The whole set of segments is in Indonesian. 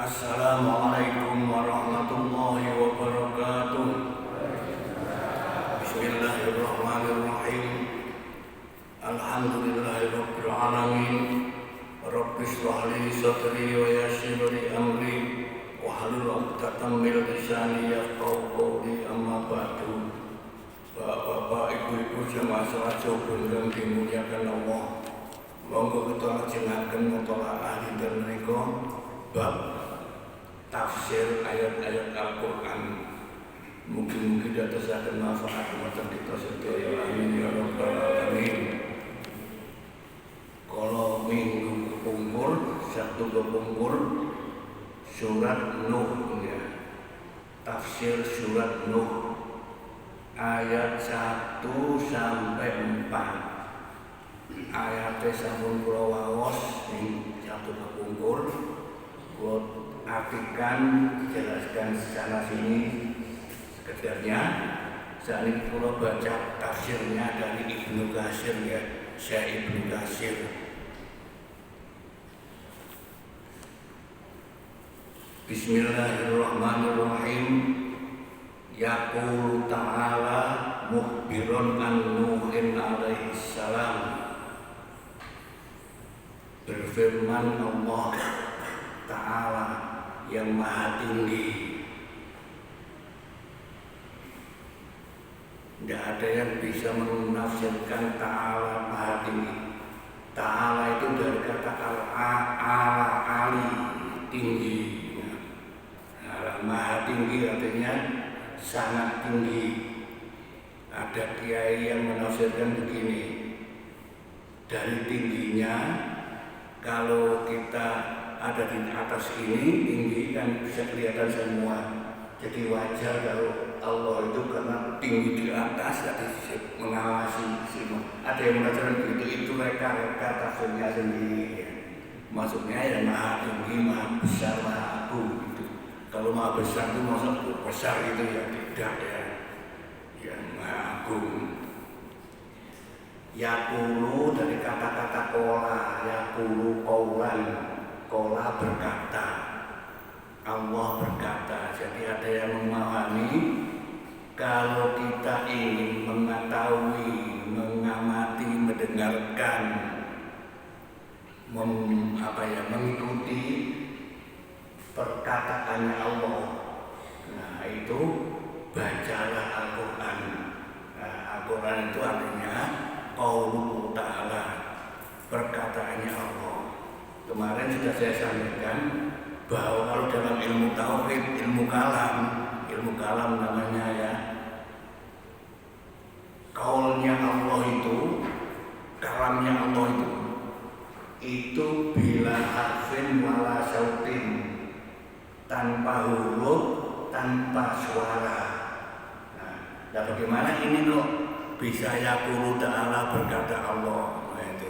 Assalamualaikum warahmatullahi wabarakatuh. Bismillahirrahmanirrahim. Alhamdulillahirabbil alamin. Rabbi shrah li sadri wa yassir li amri wahlul 'uqdatam min lisani yafqahu qawli. Amma ba'du. Bapak, ibu-ibu jamaah salat Jumat yang dimuliakan Allah, monggo kita lajengaken mutolaah dinten menika bab tafsir ayat-ayat Al-Quran. Mugi-mugi dadosaken manfaat dumateng kita sedaya, amin ya rabbal alamin. Kalau minggu kepungkur, Sabtu kepungkur surat Nuh ya. Tafsir surat Nuh ayat 1 sampai 4. Ayatnya sampun kula waos ing Sabtu kepungkur. Kula artikan, jelaskan secara sini sekedarnya. Saat ini kula baca tafsirnya dari Ibnu Katsir ya, Syekh Ibnu Katsir. Bismillahirrahmanirrahim. Yaqulu ta'ala mukhbiron an Nuhin alaihi salam. Berfirman Allah Ta'ala yang maha tinggi. Tidak ada yang bisa menafsirkan Ta'ala maha tinggi. Ta'ala itu dari kata ala ali, tinggi. Nah, maha tinggi artinya sangat tinggi. Ada kiai yang menafsirkan begini, dari tingginya, kalau kita ada di atas ini tinggi kan bisa kelihatan semua. Jadi wajar kalau Allah itu karena tinggi di atas, jadi mengawasi semua. Ada yang menafsirkan begitu, itu mereka tafsirnya sendiri ya. Maksudnya ya maha tinggi, maha besar, maha agung gitu. Kalau maha besar itu maksudnya besar itu ya, tidak ya, yang maha agung. Yaqulu dari kata-kata kola, yaqulu qaulan, kola berkata, Allah berkata. Jadi ada yang memahami kalau kita ingin mengetahui, mengamati, mendengarkan, mengikuti perkataannya Allah, nah itu bacalah Al-Quran. Nah, Al-Quran itu artinya qauluhu ta'ala, perkataannya Allah. Kemarin sudah saya sampaikan bahwa kalau dalam ilmu tauhid, ilmu kalam namanya ya, qaulnya Allah itu, kalamnya Allah itu bila harfin wala sautin, tanpa huruf, tanpa suara. Nah, bagaimana ini kok bisa yaqulu ta'ala, berkata Allah? Nah, itu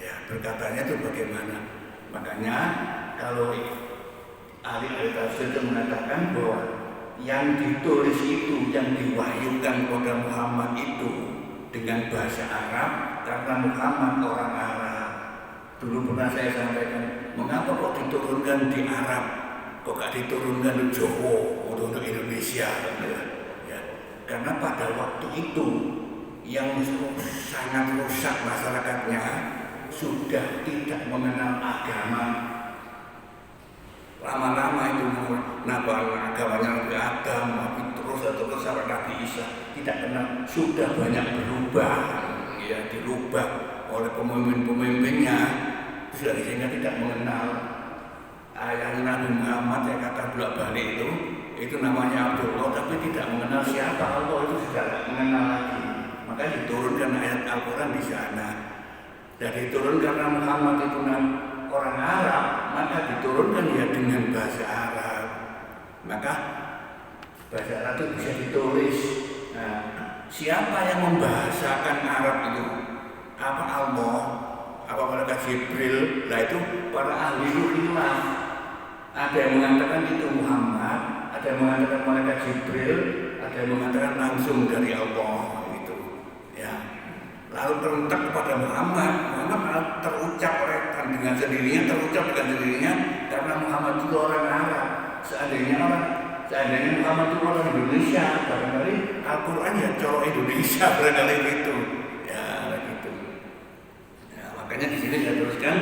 ya, berkatanya itu bagaimana? Makanya kalau ahli tafsir itu mengatakan bahwa yang ditulis itu, yang diwahyukan kepada Muhammad itu dengan bahasa Arab, karena Muhammad orang Arab. Dulu pernah saya sampaikan, mengapa kok diturunkan di Arab, kok gak diturunkan di Jawa untuk Indonesia? Ya, karena pada waktu itu yang sangat rusak masyarakatnya sudah tidak mengenal agama. Lama-lama itu agamanya Nabi Adam, Nabi terus sampai Nabi Isa tidak kenal, sudah banyak berubah, ya dirubah oleh pemimpin-pemimpinnya, sehingga tidak mengenal ayah Nabi Muhammad yang kata bolak-balik itu namanya Abdullah, tapi tidak mengenal siapa Allah, itu sudah tidak mengenal lagi. Maka diturunkan ayat Al-Quran di sana. Dan diturunkan karena Muhammad itu orang Arab, maka diturunkan ya dengan bahasa Arab. Maka bahasa Arab itu bisa ditulis. Nah, siapa yang membahasakan Arab itu? Apa Allah? Apa malaikat Jibril? Nah itu para ahli khilaf. Ada yang mengatakan itu Muhammad, ada yang mengatakan malaikat Jibril, ada yang mengatakan langsung dari Allah itu. Ya. Lalu terentak kepada Muhammad terucap dengan sendirinya, karena karena Muhammad itu orang Arab. Seandainya Muhammad itu orang Indonesia, barangkali Al-Quran ya colok Indonesia barangkali gitu. Ya begitu. Ya, makanya di sini saya teruskan,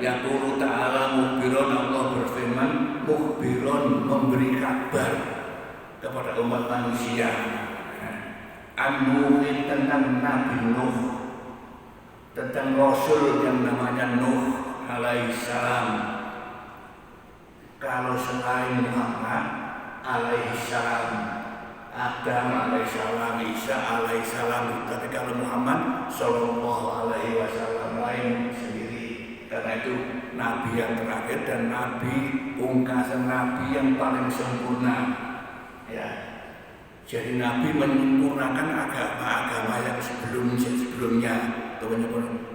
yaqulu ta'ala mukhbiron, Allah berfirman mukhbiron, memberi kabar kepada umat manusia. An-Nuhin, tentang Nabi Nuh, tentang Rasul yang namanya Nuh alaihissalam. Kalau selain Muhammad alaihissalam, Adam alaihissalam, Isa alaihissalam, tapi kalau Muhammad sallallahu alaihi wasallam lain sendiri. Karena itu Nabi yang terakhir dan Nabi pungkasan, Nabi yang paling sempurna. Ya. Jadi Nabi menyempurnakan agama-agama yang sebelumnya. Teman-teman,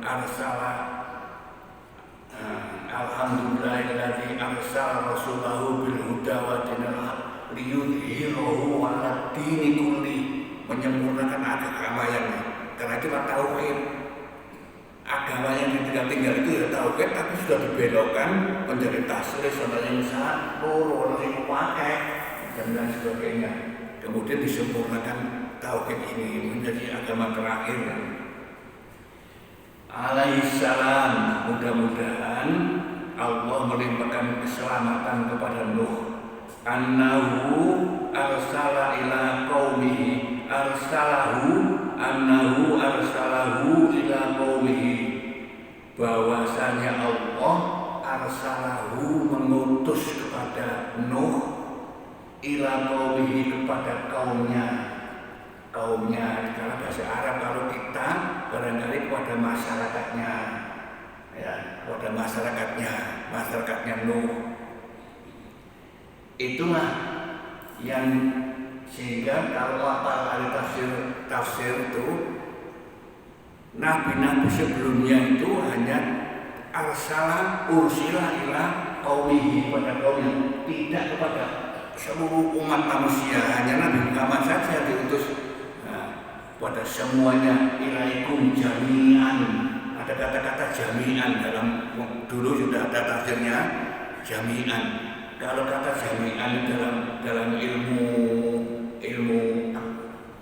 alhamdulillahilladzi arsala rasulahu bil huda wa dinil haq liyudhhirahu 'ala dini kulli, menyempurnakan agama yang, karena itu tauhid. Agama yang ditinggal itu ya tauhid, tapi sudah dibelokkan menjadi tasrif, contohnya misalnya loro yang pakai dan lain sebagainya. Kemudian disempurnakan tauhid ini menjadi agama terakhir. Alaihissalam, mudah-mudahan Allah melimpahkan keselamatan kepada Nuh. Annahu arsala ila qaumihi, annahu arsalahu ila qaumihi, bahwasanya Allah arsalahu, mengutus kepada Nuh, ila qaumihi, kepada kaumnya. Kalau bahasa Arab, kalau kita barangkali kepada masyarakatnya, ya, kepada masyarakatnya Nuh. Itulah yang sehingga kalau ahli tafsir itu, nabi-nabi sebelumnya itu hanya ursila ila qaumihi, pada kaumnya, tidak kepada seluruh umat manusia. Hanya Nabi Muhammad saja diutus pada semuanya. Ilaikum jami'an, ada kata-kata jami'an dalam, dulu sudah ada tafsirnya jami'an. Kalau kata jami'an dalam ilmu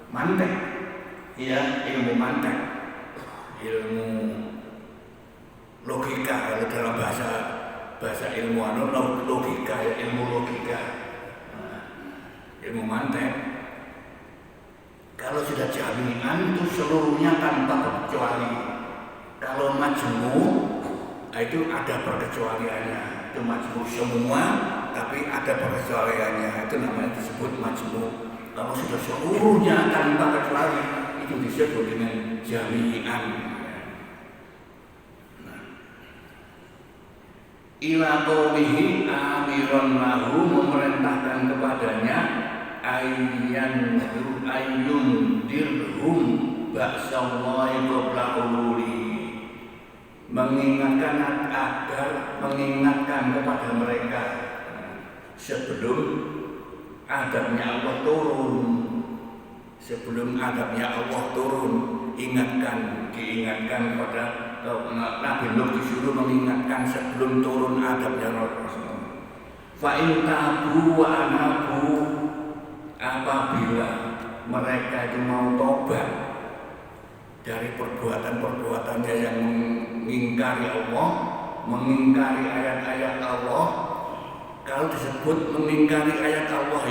mantek, ya, ilmu mantek, ilmu logika, kalau dalam bahasa ilmuwan logika, ya, ilmu logika, ilmu mantek. Kalau sudah jami'an itu seluruhnya tanpa terkecuali. Kalau majmu', itu ada perkecualiannya. Itu majmu' semua, tapi ada perkecualiannya. Itu namanya disebut majmu'. Kalau sudah seluruhnya tanpa kecuali, itu disebut dengan jami'an. Ila qaumihi amiran lahu, memerintahkan kepadanya ayun dirhum ba'sallahi qabla ululi, mengingatkan kepada mereka sebelum adabnya Allah turun. Diingatkan pada Nabi Nuh, disuruh mengingatkan sebelum turun adabnya Allah. Fa in tabu wa anabu, apabila mereka itu mau tobat dari perbuatan-perbuatannya yang mengingkari Allah, mengingkari ayat-ayat Allah. Kalau disebut mengingkari ayat Allah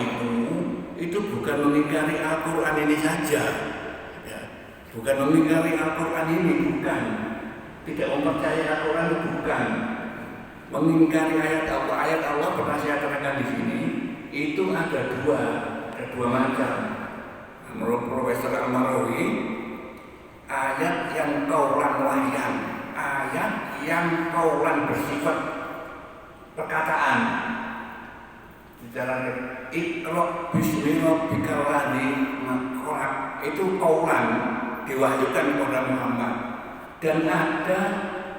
itu bukan mengingkari Al-Quran ini saja, ya. Bukan mengingkari Al-Quran ini, bukan. Tidak mempercayai Al-Quran itu bukan. Mengingkari ayat Allah. Ayat Allah pernah saya terangkan di sini. Itu ada dua macam. Menurut Profesor Al-Marawi, ayat yang qaulan wahyan, ayat yang qaulan bersifat perkataan. Bicara Iqra bismi rabbikal ladzi khalaq, itu qaulan, diwahyukan kepada Muhammad. Dan ada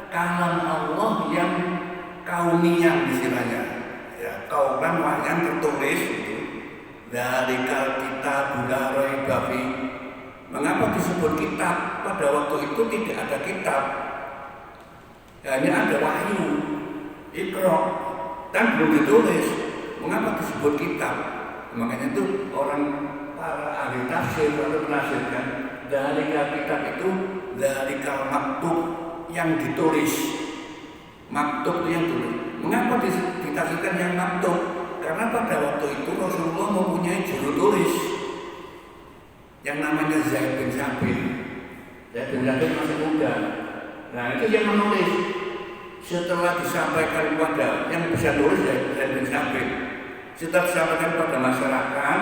kalam Allah yang kauniyah istilahnya, ya, qaulan wahyan tertulis itu. Dzalikal kitabul la raiba fi. Mengapa disebut kitab? Pada waktu itu tidak ada kitab, hanya ada wahyu. Iqra, kan belum ditulis. Mengapa disebut kitab? Makanya itu orang para ahli tafsir atau menafsirkan dari kitab itu dari maktub yang ditulis. Maktub yang ditulis. Mengapa ditafsirkan yang maktub? Karena pada waktu itu Rasulullah mempunyai juru tulis yang namanya Zaid bin Sabit. Zaid bin Sabit masih muda. Nah itu yang menulis. Setelah disampaikan kepada yang bisa tulis Zaid bin Sabit, setelah disampaikan kepada masyarakat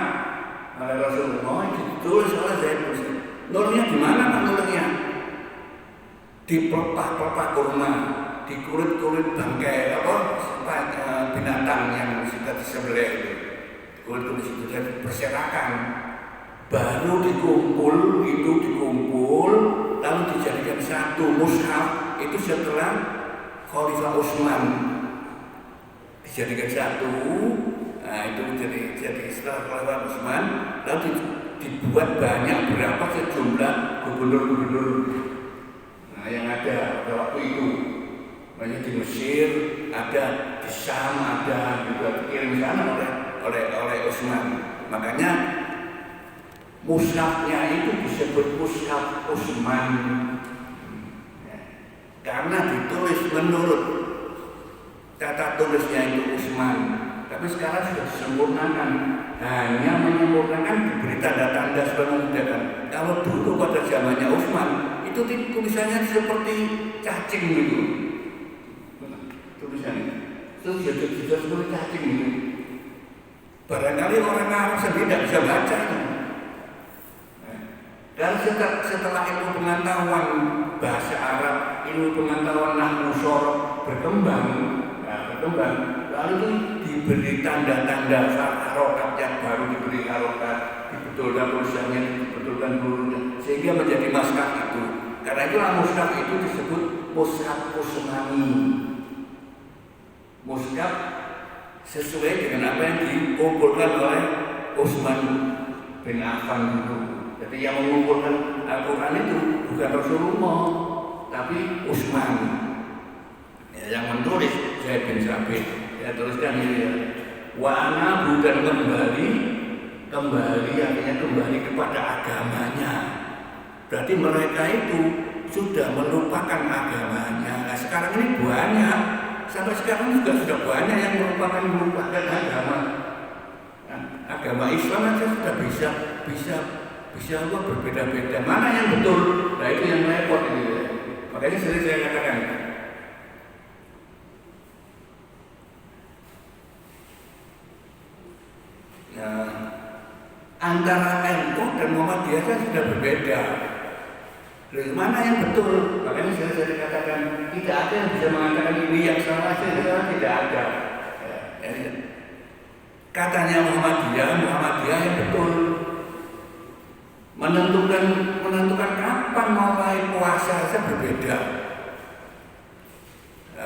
oleh Rasulullah, ditulis oleh Zaid bin Sabit. Nulisnya di mana Pak nulisnya? Di pelepah-pelepah kurma, di kulit-kulit bangkai binatang yang sudah disembelih itu. Kulit-kulit itu berserakan. Baru dikumpul, lalu dijadikan satu mushaf. Itu setelah Khalifah Utsman dijadikan satu. Nah itu jadi setelah Khalifah Utsman, lalu dibuat banyak berapa sejumlah gubernur-gubernur yang ada pada waktu itu. Banyak di Mesir, ada di Syam, ada juga dikirim sana oleh Utsman. Makanya mushafnya itu disebut mushaf Utsman karena ditulis menurut kata tulisnya itu Utsman. Tapi sekarang sudah disempurnakan, hanya menyempurnakan diberi tanda-tanda supaya memudahkan. Kalau dulu pada zamannya Utsman itu tulisannya seperti cacing gitu. Tulisannya itu sudah seperti cacing gitu. Barangkali orang Arab sendiri tidak bisa baca itu. Dan setelah ilmu pengetahuan bahasa Arab, ilmu pengetahuan nahwu shoroh berkembang, lalu itu diberi tanda-tanda harokat yang baru, diberi harokat, dibetulkan tulisannya, dibetulkan hurufnya, sehingga menjadi mushaf itu. Karena itulah mushaf itu disebut mushaf Utsmani. Mushaf sesuai dengan apa yang dikumpulkan oleh Utsman bin Affan itu. Jadi yang mengumpulkan Al-Quran itu bukan Rasulullah, tapi Utsman. Ya, yang menulis Zaid bin Sabit. Ya tuliskan ini ya. Wa ana bukan kembali artinya kembali kepada agamanya. Berarti mereka itu sudah melupakan agamanya. Nah, sekarang ini banyak, sampai sekarang juga sudah banyak yang melupakan agama. Nah, agama Islam aja sudah bisa apa berbeda-beda. Mana yang betul? Nah itu yang repot ini ya. Makanya sering saya katakan antara NU dan Muhammadiyah kan sudah berbeda. Lalu mana yang betul? Makanya saya katakan tidak ada yang bisa mengatakan ini yang salah, tidak ada. Katanya Muhammadiyah yang betul. Menentukan kapan mulai puasa saja berbeda.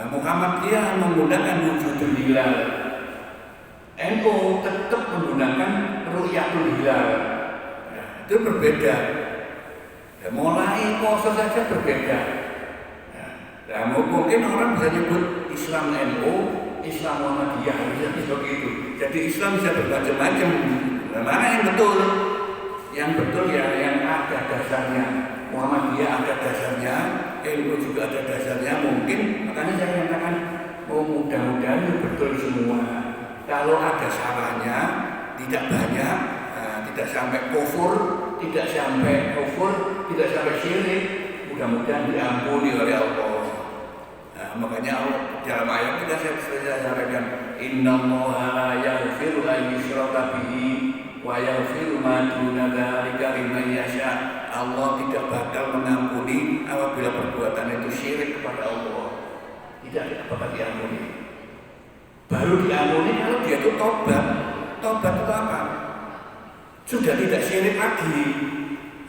Muhammadiyah menggunakan wujudul hilal. NU tetap menggunakan ru'yatul hilal. Itu berbeda. Mulai puasa saja berbeda. Mungkin orang bisa nyebut Islam NU, Islam Muhammadiyah, bisa begitu. Jadi Islam bisa bermacam-macam. Mana yang betul? Yang betul ya yang ada dasarnya. Muhammadiyah ada dasarnya, NU juga ada dasarnya mungkin. Makanya saya katakan mudah-mudahan betul semua. Kalau ada salahnya tidak banyak, tidak sampai kufur, tidak sampai syirik, mudah-mudahan diampuni oleh Allah. Makanya Allah dalam ayat kita saya sampaikan, innallaha la yaghfiru an yushraka bihi wa yaghfiru ma duna dzalika liman yasha. Allah tidak bakal mengampuni apabila perbuatan itu syirik kepada Allah. Tidak bakal diampuni. Baru diampuni kalau dia itu tobat. Tobat itu apa? Sudah tidak syirik lagi.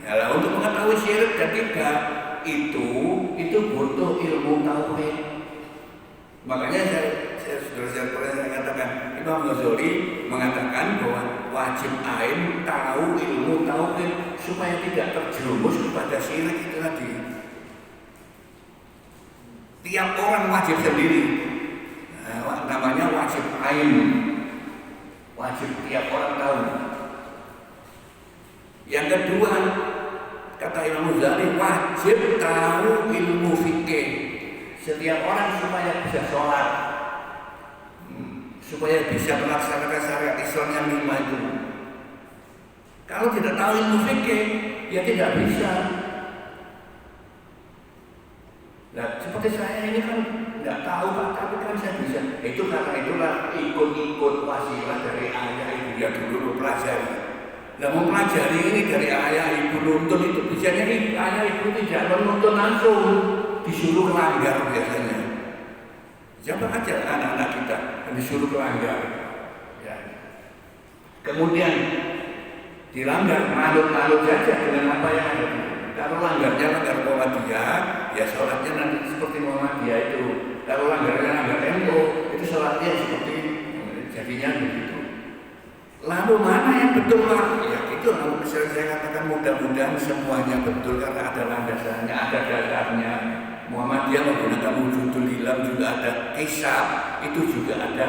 Ya, untuk mengetahui syirik dan tidak itu butuh ilmu tauhid. Makanya saya katakan Imam Ghazali mengatakan bahwa wajib ain tahu ilmu tauhid supaya tidak terjerumus kepada syirik itu tadi. Tiap orang wajib sendiri. namanya wajib ain, wajib tiap orang tahu. Yang kedua, kata Imam Ghazali, wajib tahu ilmu fikih. Setiap orang supaya bisa sholat, supaya bisa melaksanakan syariat Islam yang 5 itu. Kalau tidak tahu ilmu fikih, ya tidak bisa. Nah, seperti saya ini kan nggak tahu Pak, tapi kan saya bisa. Itu karena itulah ikut-ikut wasilah dari ayah ibu yang dulu mempelajari. Nah, mempelajari ini dari ayah ibu nuntun itu biasanya ayah ibu tidak menuntun langsung, disuruh melanggar biasanya. Coba aja anak-anak kita disuruh melanggar. Ya. Kemudian dilanggar, malut-malut saja dengan apa yang ada. Kalau langgarnya langgar Muhammadiyah, ya sholatnya nanti seperti Muhammadiyah itu. Kalau langgarnya langgar NU, itu sholatnya seperti jadinya begitu. Lalu mana yang betul Pak? Ya itu lalu saya katakan mudah-mudahan semuanya betul karena ada landasannya, ada dasarnya. Muhammadiyah menggunakan wujudul hilam juga ada, hisab itu juga ada.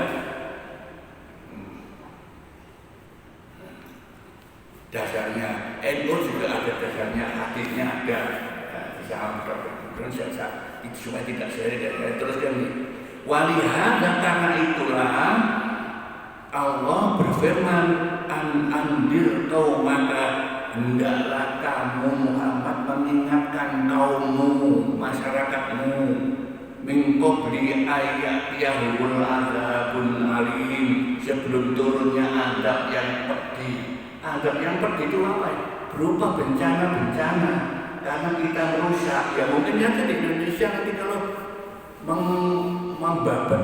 Dasarnya, NU juga ada dasarnya, hadisnya ada. Bisa terus itu semua tidak saya teruskan nih. Walihada karena itulah Allah berfirman andir qaumaka, hendaklah kamu Muhammad mengingatkan kaummu, masyarakatmu, min qabli ayyatiyahul azabun alim, sebelum turunnya azab yang pedih. Azab yang pedih itu apa ya? Berupa bencana-bencana karena kita merusak. Ya mungkin aja di Indonesia nanti kalau membabat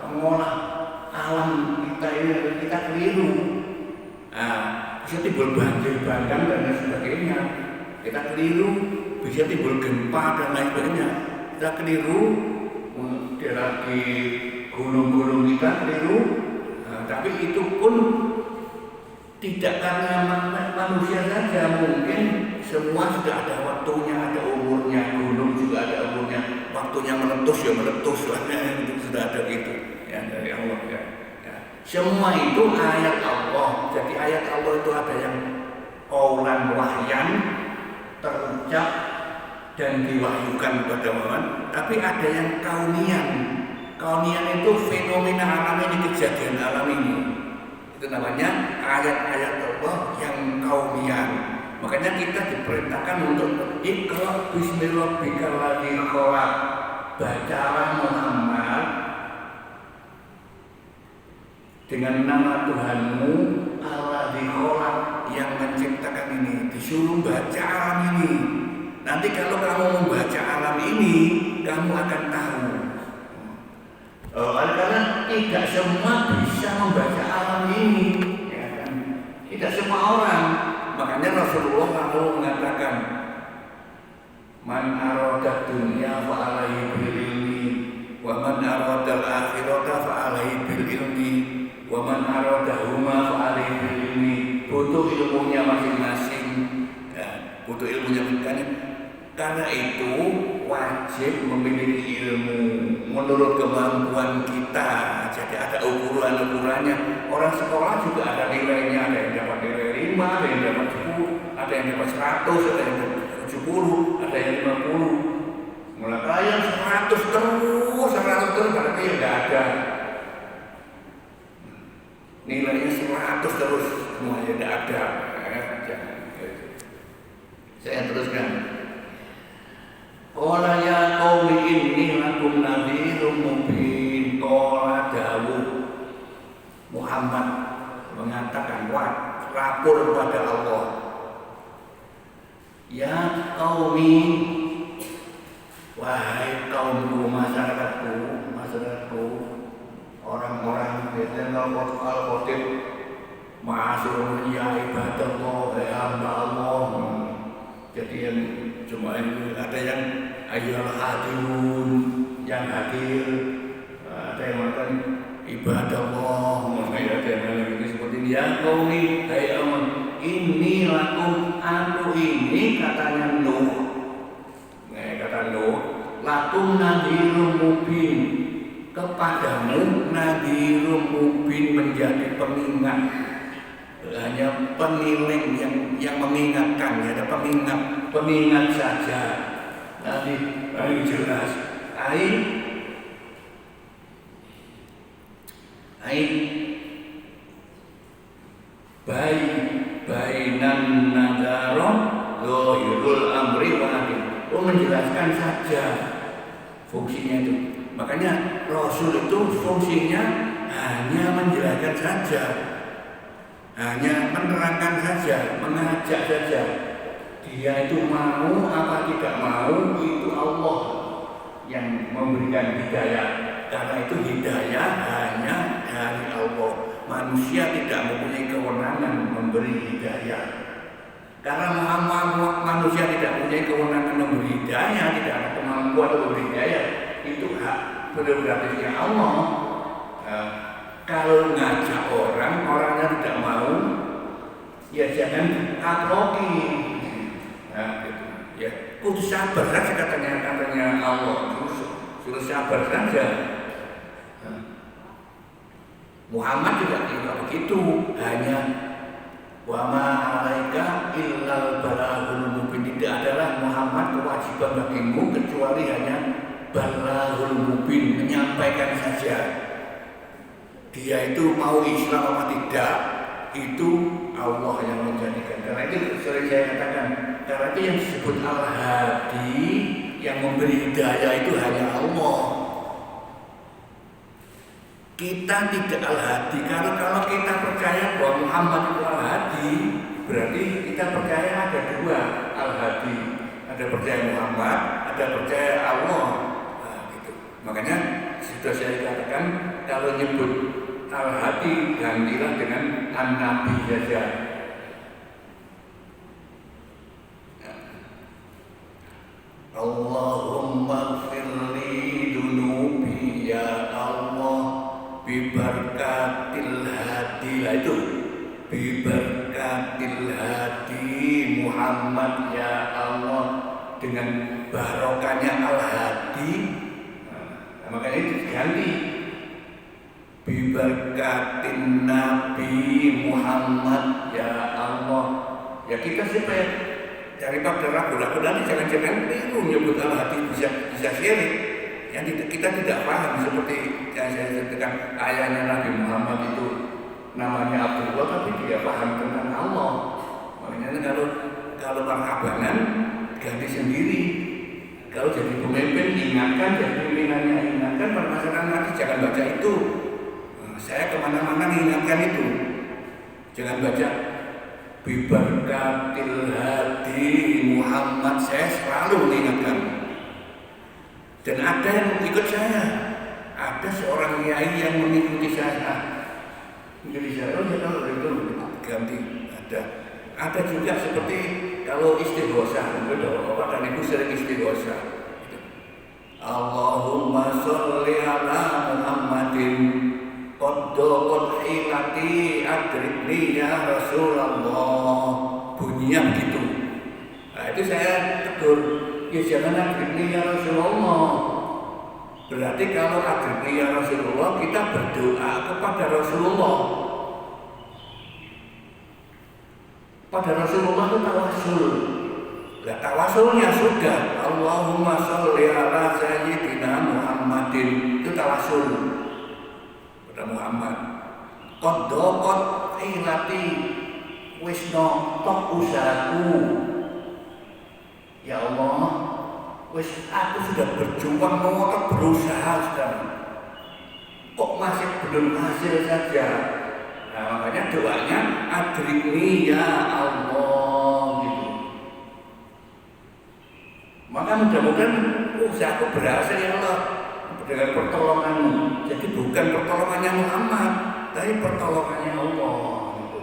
mengolah alam kita ini kita keliru. Nah, bisa timbul banjir bandang dan lain sebagainya. Kita keliru, bisa timbul gempa dan lain sebagainya. Kita keliru, di gunung-gunung kita keliru. Nah, tapi itu pun tidak karena manusia saja, mungkin semua sudah ada waktunya, ada umurnya. Gunung juga ada umurnya, waktunya meletus ya meletus, itu sudah ada gitu ya dari Allah ya. Semua itu ayat Allah. Jadi ayat Allah itu ada yang qaulan wahyan, terucap dan diwahyukan kepada Muhammad, tapi ada yang kaunian. Kaunian itu fenomena alam ini, kejadian alam ini. Itu namanya ayat-ayat Allah yang kaunian. Makanya kita diperintahkan untuk iqra bismi rabbikal ladzi khalaq. Bacalah Muhammad dengan nama Tuhanmu alladzi khalaq, yang menciptakan ini. Disuruh baca alam ini. Nanti kalau kamu membaca alam ini, kamu akan tahu. Karena tidak semua bisa membaca alam ini, ya kan? Tidak semua orang. Makanya Rasulullah SAW mengatakan, man arada dunya fa alaihi bil ilmi, wa man arada al akhirata fa alaihi bil ilmi, wa man arada huma fa alaihi bil ilmi. Butuh ilmunya masing-masing, ya, butuh ilmunya masing-masing. Karena itu wajib memiliki ilmu menurut kemampuan kita. Jadi ada ukuran-ukurannya. Orang sekolah juga ada nilainya, ada yang dapat nilai 5, ada yang dapat 10, ada yang dapat 100, ada yang dapat 70, ada yang 50. Mulai yang 100 terus berarti ya nggak ada. Nilainya 100 terus semuanya tidak ada. Saya teruskan. Qala ya qaumi inni lakum nadhirum mubin. Qala Dawud, Muhammad mengatakan lapor kepada Allah. Ya qaumi, wahai kaumku, masyarakat orang-orang biasanya al-khotib ma'asyurun ya ibadallah, ya hamba Allah. Jadi yang cuma ini ada yang ayyuhal hadirun, yang hadir, ada yang makan ibadallah, ada yang ini seperti ini. Ya qaumi, hai aman, ini lakum, aku ini katanya Nuh. Kata Nuh, lakum nadhirun mubin, kepadamu nadhirun mubin, menjadi pengingat, hanya pengiling yang mengingatkan, ya, ada pengingat saja. Nanti paling jelas. Bainan nadhara zahirul amri wa nabi. Menjelaskan saja fungsinya itu. Makanya Rasul itu fungsinya hanya menjelaskan saja, hanya menerangkan saja, mengajak saja. Dia itu mau apa tidak mau, itu Allah yang memberikan hidayah. Karena itu hidayah hanya dari Allah. Manusia tidak mempunyai kewenangan memberi hidayah. Karena manusia tidak mempunyai kewenangan memberi hidayah, tidak ada kemampuan untuk memberi hidayah, itu hak prerogatifnya Allah. Kalau ngajak orangnya tidak mau, ya jangan kaproki. Gitu. Ya, kudu sabar saja katanya Allah. Suruh sabar saja. Muhammad juga tidak begitu, hanya wa ma 'alaika illal balaghul mubin. Tidak adalah Muhammad kewajiban bagimu kecuali hanya balaghul mubin, menyampaikan saja. Dia itu mau Islam apa tidak, itu Allah yang menjadikan. Karena itu sering saya katakan, karena itu yang disebut Al-Hadi, yang memberi hidayah itu hanya Allah. Kita tidak Al-Hadi. Kalau kita percaya bahwa Muhammad itu Al-Hadi, berarti kita percaya ada dua Al-Hadi. Ada percaya Muhammad, ada percaya Allah. Gitu. Makanya sudah saya katakan, kalau nyebut Al-Hadi gantilah dengan An-Nabi saja. Allahumma firli dunubi ya Allah bibarkatil hadi. Itu bibarkatil hadi Muhammad ya Allah, dengan barokahnya Al-Hadi. Makanya itu diganti bibarkatin Nabi Muhammad ya Allah. Ya kita supaya daripada ragu-ragu nanti jangan-jangan keliru menyebut Al-Hadi, bisa syirik. Yang kita tidak paham, seperti yang saya ceritakan, ayahnya Nabi Muhammad itu namanya Abdullah, tapi dia paham tentang Allah. Makanya kalau marhabanan ganti sendiri. Kalau jadi pemimpin ingatkan, jadi pimpinannya ingatkan, permasalahan nanti jangan baca itu. Saya kemana-mana mengingatkan itu. Jangan baca bibarkatil hadi Muhammad, saya selalu mengingatkan. Dan ada yang ikut saya, ada seorang kiai yang mengikuti saya. Mengikuti saya, oh ya kalau itu ganti. Ada juga seperti kalau istighosah, bapak dan ibu sering istighosah. Allahumma sholli ala Muhammadin qaddo hilati adrikni ya Rasulullah. Bunyinya begitu. Nah itu saya tegur, ya jangan adrikni ya Rasulullah. Berarti kalau adrikni ya Rasulullah, kita berdoa kepada Rasulullah. Pada Rasulullah itu tawasul. Nah, tawasulnya sudah Allahumma sholli ala sayyidina Muhammadin, itu tawasul pada Muhammad. Qaddo hilati wisno tok usahaku. Ya Allah, wis aku sudah berjuang, mau berusaha sudah, kok masih belum hasil saja. Nah, makanya doanya adrikni ya Allah gitu. Maka mudah-mudahan usahaku berhasil ya Allah dengan pertolonganmu. Jadi bukan pertolongannya Muhammad, tapi pertolongannya Allah gitu.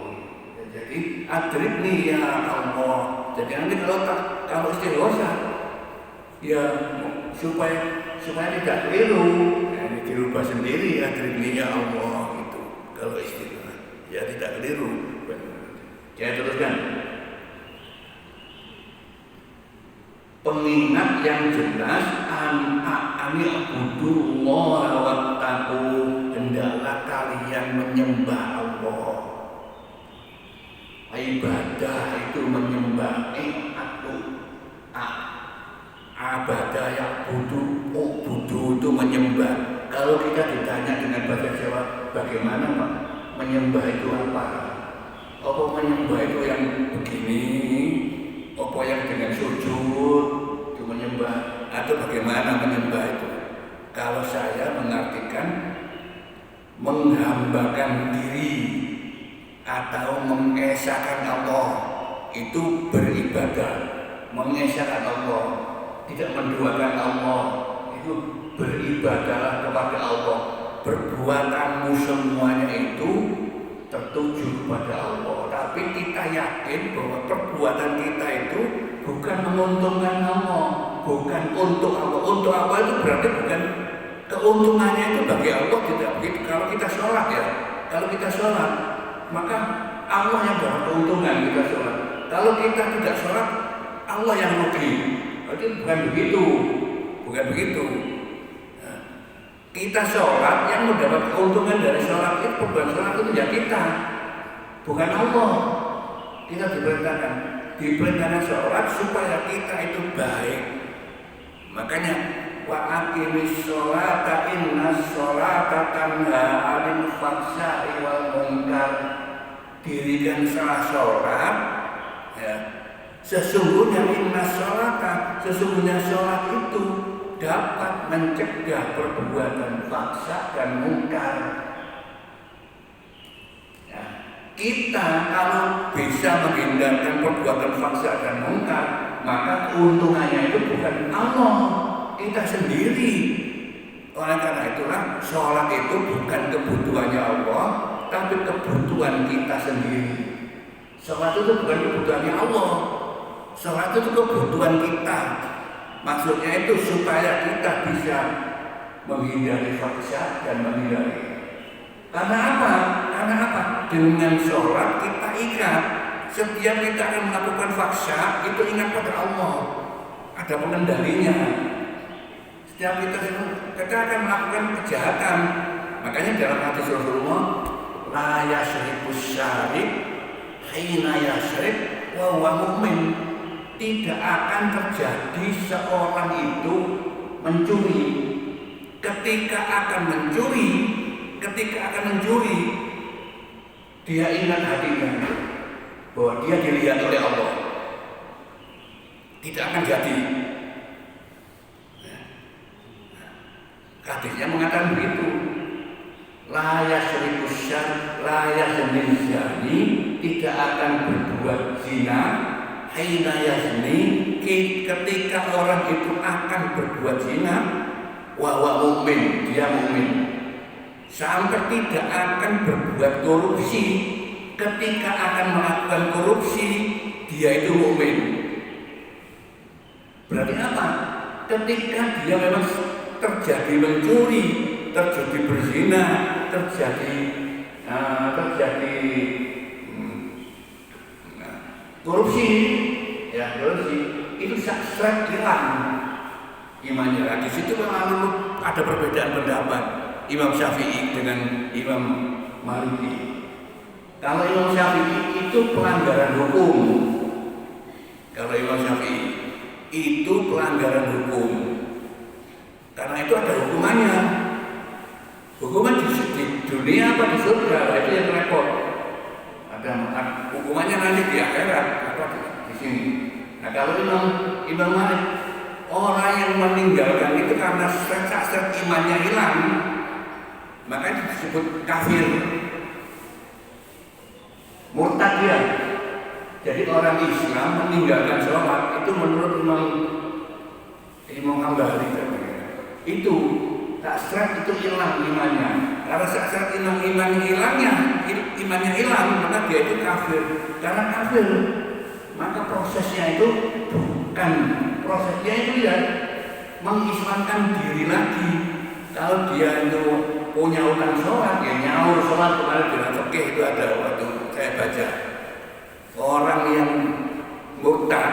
Jadi adrikni ya Allah. Jadi nanti kalau istighosah ya supaya tidak keliru, ini dirubah sendiri adrikni ya Allah gitu. Kalau istighosah ya tidak keliru. Saya teruskan. Pengingat yang jelas anil budullah wattaqu, hendaklah kalian menyembah Allah. Ibadah itu menyembah, abadah yang budu itu menyembah. Kalau kita ditanya dengan bahasa Jawa, bagaimana Pak? Menyembah itu apa? Apa menyembah itu yang begini? Apa yang dengan sujud itu menyembah? Atau bagaimana menyembah itu? Kalau saya mengartikan menghambakan diri atau mengesahkan Allah, itu beribadah. Mengesahkan Allah, tidak menduakan Allah, itu beribadahlah kepada Allah. Perbuatanmu semuanya itu tertuju kepada Allah. Tapi kita yakin bahwa perbuatan kita itu bukan menguntungkan Allah, bukan untuk Allah. Untuk Allah itu berarti bukan keuntungannya itu bagi Allah, tidak begitu. Kalau kita sholat ya, kalau kita sholat, maka Allah yang dapat keuntungan kita sholat. Kalau kita tidak sholat, Allah yang rugi. Berarti bukan begitu, bukan begitu. Nah, kita sholat, yang mendapat keuntungan dari sholat itu, perbuatan sholat itu ya kita, bukan Allah. Kita diperintahkan sholat supaya kita itu baik. Makanya wa aqimis sholata innas sholata tanha 'anil fahsya'i wal munkar. Dirikan sholat ya. Sesungguhnya innas sholata, sesungguhnya sholat itu dapat mencegah perbuatan fahsya dan munkar. Ya. Kita kalau bisa menghindarkan perbuatan fahsya dan munkar, maka keuntungannya itu bukan Allah, kita sendiri. Oleh karena itulah sholat itu bukan kebutuhannya Allah, tapi kebutuhan kita sendiri. Sholat itu bukan kebutuhannya Allah, sholat itu kebutuhan kita. Maksudnya itu supaya kita bisa menghindari fahsya dan menghindari. Karena apa? Karena apa? Dengan sholat kita ingat, setiap kita akan melakukan fahsya itu ingat pada Allah, ada pengendalinya. Setiap kita akan melakukan kejahatan. Makanya dalam hadis Rasulullah, la yashribus syarib hina yashrib wa huwa mu'min. Tidak akan terjadi seorang itu mencuri. Ketika akan mencuri, dia ingat hatinya bahwa dia dilihat oleh Allah. Tidak akan jadi. Hadisnya mengatakan begitu. La yashribus syarib, la yaznil zani, tidak akan berbuat zina. Hina yazni, ketika orang itu akan berbuat zina, wa mu'min, dia mu'min. Sampai tidak akan berbuat korupsi, ketika akan melakukan korupsi, dia itu mu'min. Berarti apa? Ketika dia memang terjadi mencuri, terjadi berzina, terjadi korupsi, itu seret hilang imannya. Di situ memang ada perbedaan pendapat Imam Syafi'i dengan Imam Maliki. Kalau Imam Syafi'i itu pelanggaran hukum, kalau Imam Syafi'i itu pelanggaran hukum, karena itu ada hukumannya. Hukuman di dunia apa di surga, itu yang repot. Ada hukumannya nanti di akhirat atau di sini. Nah kalau Imam Malik, orang yang meninggalkan itu karena seret imannya hilang, maka disebut kafir, murtad dia. Jadi orang Islam meninggalkan sholat itu menurut Imam Hambali itu tak seret itu hilang imannya. Karena saat imannya hilang, maka dia itu kafir. Karena kafir, maka prosesnya itu ya mengislamkan diri lagi. Kalau dia itu punya utang sholat, ya nyaur sholat. Kemarin di fikih itu ada waktu saya baca, orang yang murtad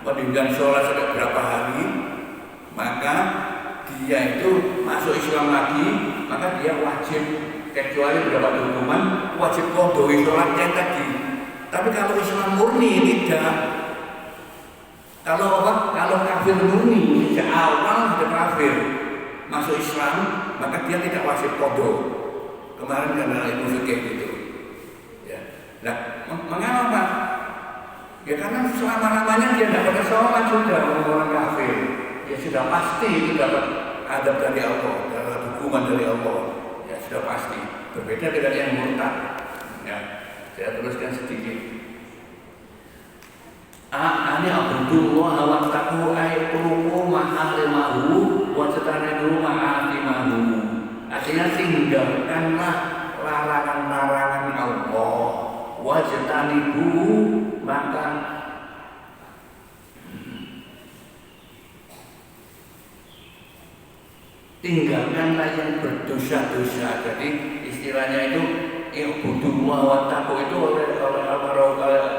meninggalkan sholat sudah berapa hari, maka dia itu masuk Islam lagi, maka dia wajib, kecuali mendapat hukuman, wajib qadha sholatnya tadi. Tapi kalau Islam murni tidak. Kalau kafir murni sejak awal sudah kafir, masuk Islam, maka dia tidak wajib qadha. Kemarin karena ilmu fikih gitu. Ya. Nah, mengapa? Ya karena selama-lamanya dia tidak pada sholat sudah orang kafir. Ya sudah pasti itu dapat adab dari Allah, dapat hukuman dari Allah. Ya sudah pasti. Berbeda dengan yang murtad. Ya, saya teruskan sedikit. Ani abdullah wa taqu aytuhu maharimahu wa tatanidu ma'atimahu. Artinya tinggalkanlah larangan-larangan Allah. Wa tatanidu maka tinggalkanlah yang berdosa-dosa. Jadi istilahnya itu i'budullah wa taqu itu oleh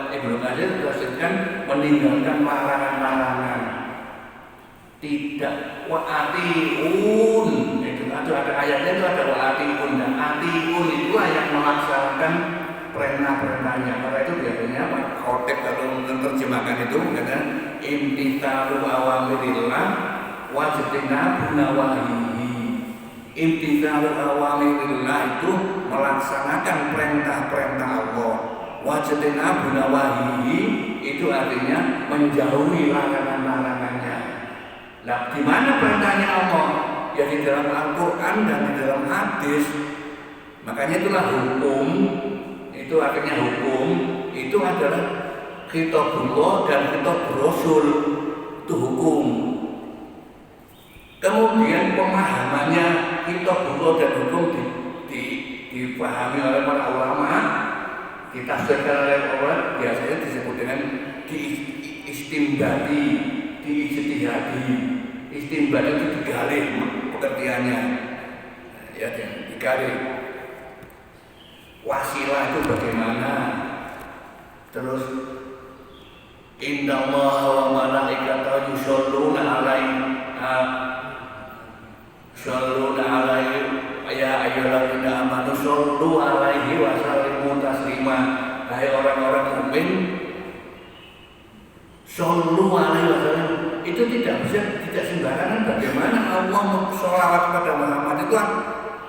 Ibnu Katsir ditafsirkan meninggalkan larangan-larangan. Tidak wa'atiun, itu ada ayatnya itu ada wa'atiun dan atiun itulah yang melaksanakan perintah-perintahnya. Karena itu biasanya Pak Khotib kalau menerjemahkan itu mengatakan imtithalu awamirillah wajtinabu nawahihi. Imtithalu awamirillah itu melaksanakan perintah-perintah Allah. Wajtinabu nawahihi itu artinya menjauhi larangan-larangannya. Nah, di mana perintahnya Allah? Ya di dalam Al-Quran dan di dalam hadis. Makanya itulah hukum. Itu artinya hukum. Itu adalah kitabullah dan kitab Rasul. Itu hukum. Kemudian pemahamannya kitabullah dan hukum dipahami oleh para ulama, ditafsirkan oleh orang, biasanya disebut dengan diistimdadi, diijtihadi. Istimdad itu digali pengertiannya, ya digali. Wasilah itu bagaimana? Terus innallaha wa malaikatahu yusholluna alaihi ya ayyuhalladzina amanu shollu alaihi wa sallimu taslima. Hai orang-orang mukmin, shollu alaihi wa sallim. Itu tidak sembarangan. Bagaimana Allah sholawat kepada Muhammad itu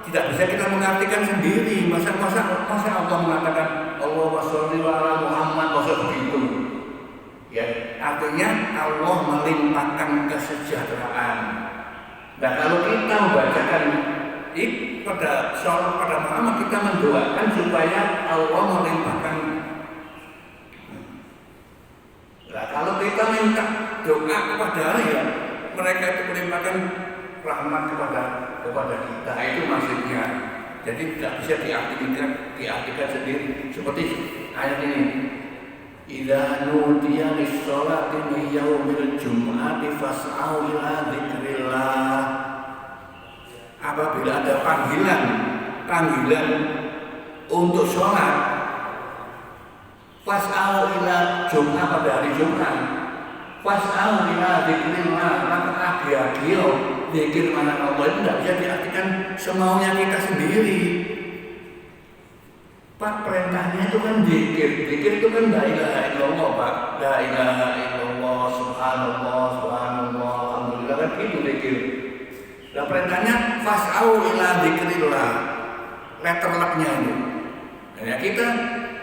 tidak bisa kita mengartikan sendiri. Masa Allah mengatakan Allahumma sholli ala Muhammad, masa begitu? Ya, artinya Allah melimpahkan kesejahteraan. Nah, kalau kita membacakan pada Muhammad, kita mendoakan supaya Allah melimpahkan. Nah, kalau kita minta doa kepada ya mereka itu melimpahkan rahmat kepada kita, itu maksudnya. Jadi tidak bisa diartikan sendiri. Seperti ayat ini, idza nudiya lis-sholati min yaumil jum'ati fas'au ila dzikrillah. Apabila ada panggilan untuk sholat, fas'au ila Jumat pada hari Jumat, fas'au ila dzikrillah, maka agi-agio zikir mana Allah itu tidak bisa diartikan semaunya kita sendiri. Pak, perintahnya itu kan zikir itu kan la ilaha illallah, Pak, la ilaha illallah, subhanallah, alhamdulillah, kan itu zikir. Nah, perintahnya fas'au ila dzikrillah, letter lucknya itu. Nah, kita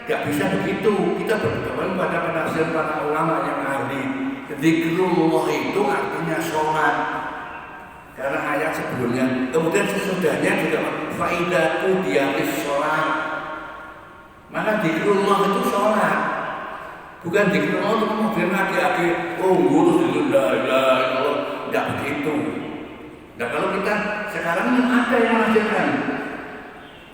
nggak bisa begitu. Kita berpedoman pada penafsir para ulama yang ahli. Zikrullah itu artinya sholat. Karena ayat sebelumnya, kemudian sesudahnya juga faidatu dialis sholat. Maka zikrullah itu sholat, bukan zikrullah itu kemudian lagi-lagi guru la ilaha illallah, nggak begitu. Nah, kalau kita sekarang ada yang mengajarkan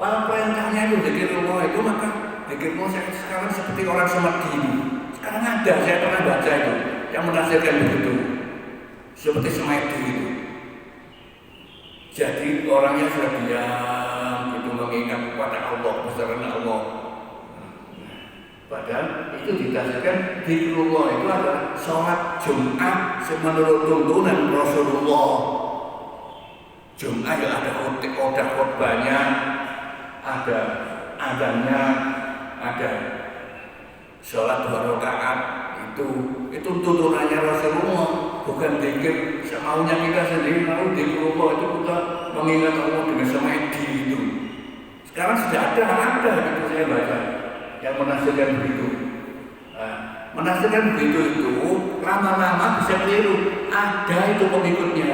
kalau perintahnya itu zikrullah itu, maka zikrullah sekarang seperti orang sholat gini. Sekarang ada, saya pernah baca itu yang menafsirkan begitu, seperti semedi itu. Jadi orangnya sudah diam, itu mengingat kepada Allah, besaran Allah. Padahal itu ditafsirkan zikrullah itu adalah sholat Jumat menurut tuntunan Rasulullah. Jumat yang ada khutbahnya, ada adanya, ada sholat 2 rakaat, itu tuntunannya Rasulullah, bukan zikir semaunya kita sendiri. Lalu zikrullah itu kita mengingat Allah dengan semedi itu. Sekarang sudah ada itu saya baca yang menafsirkan begitu. Menafsirkan begitu itu lama-lama bisa keliru. Ada itu pengikutnya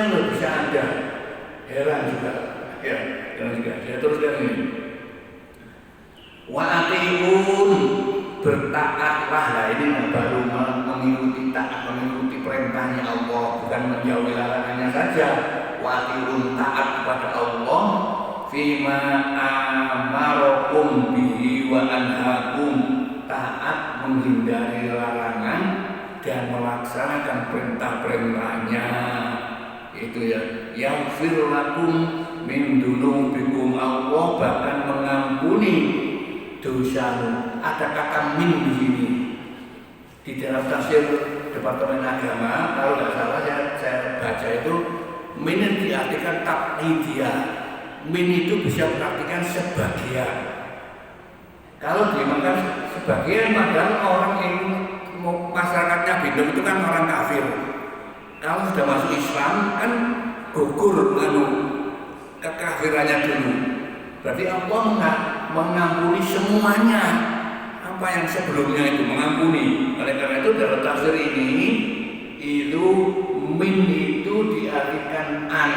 nggak bisa ada. Heran juga. Ya, heran juga. Saya teruskan ini. Wa atiun, bertaatlah. Nah ini baru mengikuti taat, mengikuti perintahnya Allah, bukan menjauhi larangannya saja. Wa atiun, taat kepada Allah fima amarakum bihi wa anhakum, taat menghindari larangan dan melaksanakan perintah-perintahnya. Itu ya, yaghfir lakum min dunubikum, Allah bahkan mengampuni dosamu. Ada kata min di sini di dalam tafsir Departemen Agama, kalau tidak salah saya baca itu min diartikan taklidiyah. Min itu bisa berartikan sebagian. Kalau dimakan sebagian, padahal orang yang masyarakatnya Bindung itu kan orang kafir. Kalau sudah masuk Islam kan gugur kekafirannya dulu. Berarti Allah mengampuni semuanya. Apa yang sebelumnya itu mengampuni. Oleh karena itu dalam tafsir ini itu min itu diartikan an,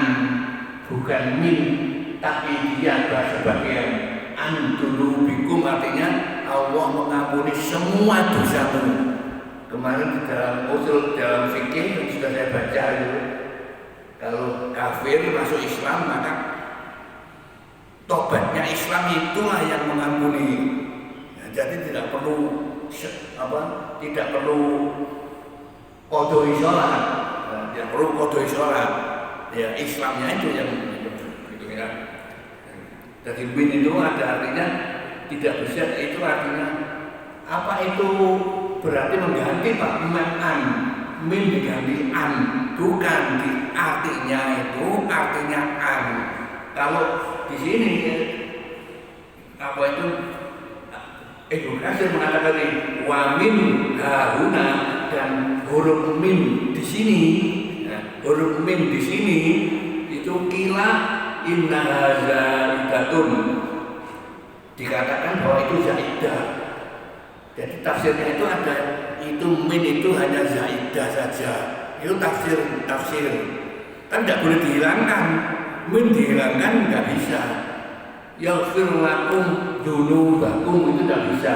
bukan min. Tapi dia sebagian antulu bikum, artinya Allah mengampuni semua dosamu. Kemarin di dalam usul dalam fikih yang sudah saya baca itu, kalau kafir masuk Islam maka tobatnya Islam itulah yang mengampuni. Nah, jadi tidak perlu qodoi sholat, tidak perlu qodoi sholat. Ya Islamnya itu yang gitu ya. Jadi min itu ada artinya tidak bisa, itu artinya apa itu berarti mengganti Pak an, min diganti an, bukan artinya itu artinya an. Kalau di sini apa itu Ibnu Katsir mengatakan ini wa min hahuna, dan huruf min di sini, huruf min di sini itu kila inna zaidatun, dikatakan bahwa itu zaidah. Jadi tafsirnya itu ada, itu min itu hanya zaidah saja. Itu tafsir. Kan tidak boleh dihilangkan. Min dihilangkan nggak bisa. Yaghfir lakum dzunubakum itu tidak bisa.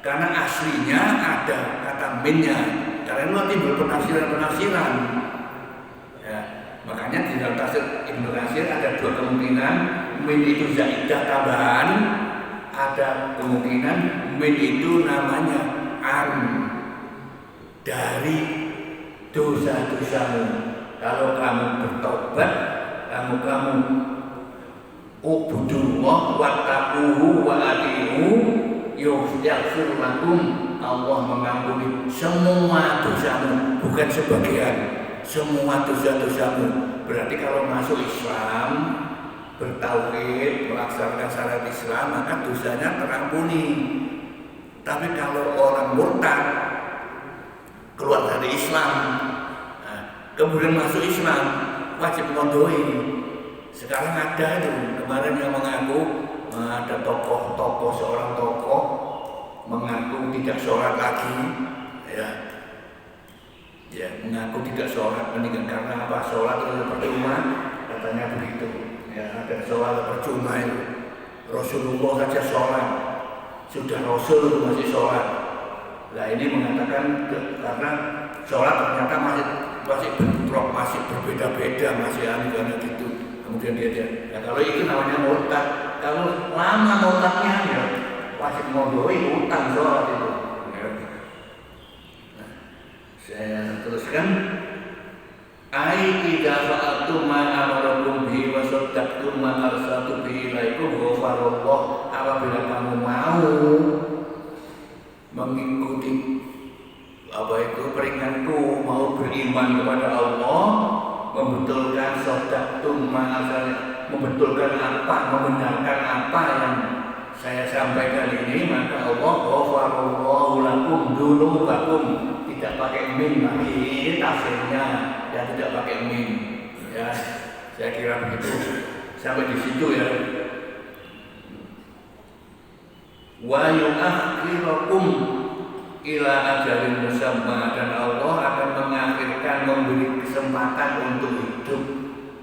Karena aslinya ada kata minnya. Karena timbul penafsiran. Ya. Makanya di dalam tafsir Ibnu Katsir ada 2 kemungkinan, min itu zaidah tambahan, ada kemungkinan min itu namanya an, dari dosa-dosamu. Kalau kamu bertobat, kamu ubudullah wattaquhu wa ati'u yaghfir lakum, Allah mengampuni semua dosamu, bukan sebagian. Semua dosa-dosamu. Berarti kalau masuk Islam, bertauhid, melaksanakan syariat Islam, maka dosanya terampuni. Tapi kalau orang murtad, keluar dari Islam, kemudian masuk Islam, wajib ngodoi. Sekarang ada itu, kemarin yang mengaku ada seorang tokoh mengaku tidak sholat lagi, ya mengaku tidak sholat, meninggal karena apa? Sholat itu percuma, katanya begitu. Ya, ada sholat percuma itu. Rasulullah saja sholat, sudah Rasul masih sholat. Nah ini mengatakan karena sholat ternyata masih bentrok, masih berbeda-beda, masih aneh gitu. Kemudian dia ya kalau itu namanya murtad. Kalau lama murtadnya ya wajib ngodoi utang sholat itu. Saya teruskan Ai idza fa'altum ma amarakum bihi wa saddaqtum ma arsaltu bihi ilaikum ghafarallah. Apabila kamu mau mengikuti peringanku, mau beriman kepada Allah, membetulkan saddaqtum ma membetulkan apa, membenarkan apa yang saya sampaikan ini, maka Allah ghafarallahu lakum dzunubakum. Tidak pakai min lagi, ini tafsirnya ya, tidak pakai min ya, saya kira begitu sampai di situ ya. Wa yu'akhirukum ila ajalin musamma, dan Allah akan mengakhirkan, memberi kesempatan untuk hidup.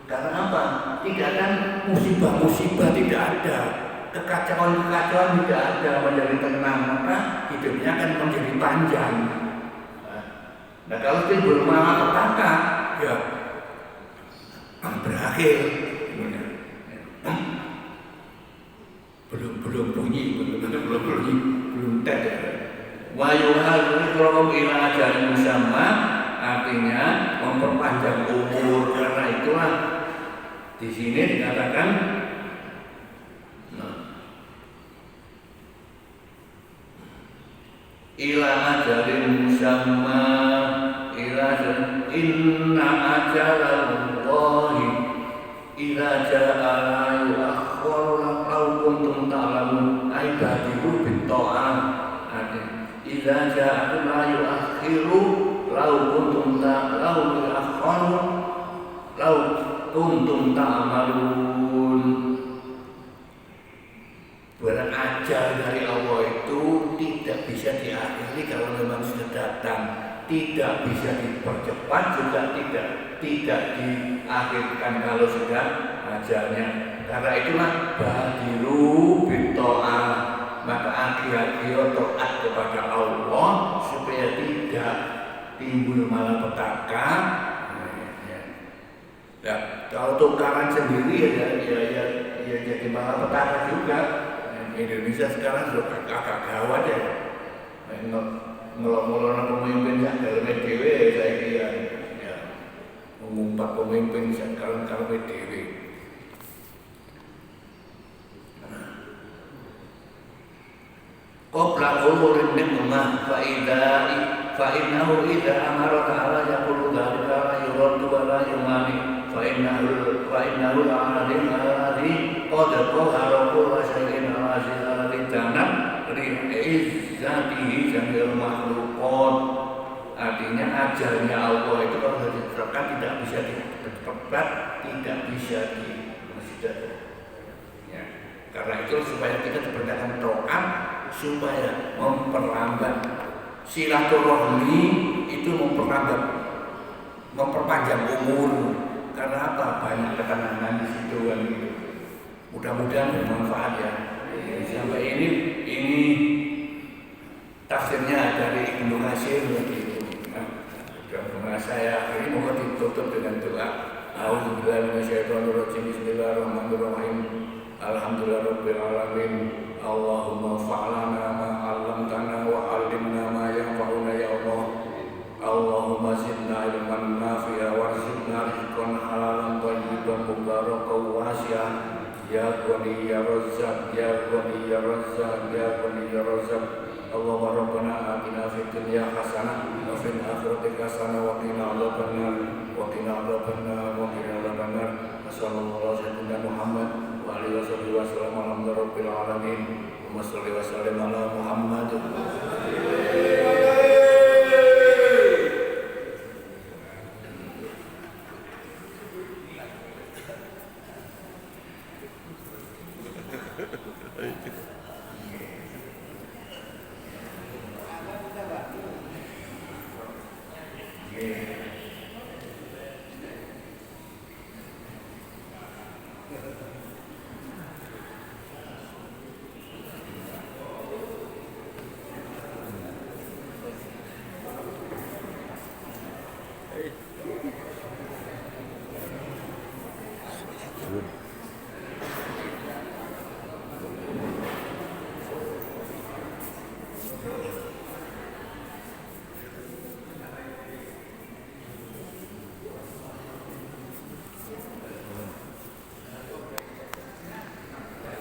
Karena apa? Tidak akan musibah-musibah, tidak ada kekacauan-kekacauan, tidak ada, menjadi tenang, maka hidupnya akan menjadi panjang. Nah kalau timbul malapetaka ya berakhir, belum bunyi, belum tet. Wa yuhadzirkum ila ajalin musamma, artinya memperpanjang umur. Karena itulah di sini dikatakan ila ajalin musamma, ila inna ajalallahi ila jaa la yu'akhkharu law kuntum ta'lamun. Ai badiru bit ta'am, ila jaa la yu'akhiru law kuntum yu'akhkharu law kuntum ta'malun. Barang ajal dari Allah itu tidak bisa diakhiri kalau memang sudah datang, tidak bisa dipercepat, juga tidak diakhirkan kalau sudah ajalnya. Karena itulah badiru bitta'ah, maka akhir-akhir taat kepada Allah supaya tidak timbul malapetaka. Ya, kalau tukaran sendiri ya jadi malapetaka juga. Indonesia sekarang sudah agak gawat ya, ngelok-ngelok pemimpin yang dalam dewe, saya kira ya, mengumpat pemimpin sekarang dewe. Qabla umurin nikmah fa'innahu idza amara ta'ala yaqulu dzalika la yuraddu wa la yumani fa'innahu al-alim alladhi qad qahara kulla shay'in alladhi tanam li'izzatihi jamil makhluqat. Artinya ajalnya Allah itu kalau sudah diterapkan tidak bisa dipercepat, tidak bisa ya. Karena itu supaya kita diperintahkan taat, supaya memperlambat silaturahmi, itu memperpanjang umur. Karena apa? Banyak ketenangan di situ kan gitu. Mudah-mudahan bermanfaat ya. Sampai ini tafsirnya dari Ibnu Katsir begitu. Nah, saya akhiri mohon ditutup dengan doa. A'udzubillahi minasyaitonirrajim. Bismillahirrahmanirrahim. Alhamdulillahirabbil alamin. Allahumma fa'lana ma 'allamtana wa 'allimna ma yanfa'una ya Allah. Allahumma zidna ilman nafi'a warzuqna rizqan halalan thayyiban mubarakan wasi'an. Ya Ghani ya Razzaq, ya Ghani ya Razzaq, ya Ghani ya Razzaq. Allahumma rabbana atina fid dunya hasanah wa fil akhirati hasanah wa qina adzabannar wa qina adzabannar wa qina adzabannar. Sallallahu alaihi wa Muhammad wa alihi wasallam. Alhamdulillahirabbil alamin. Wa shalli wa sallim ala Muhammad. Yeah.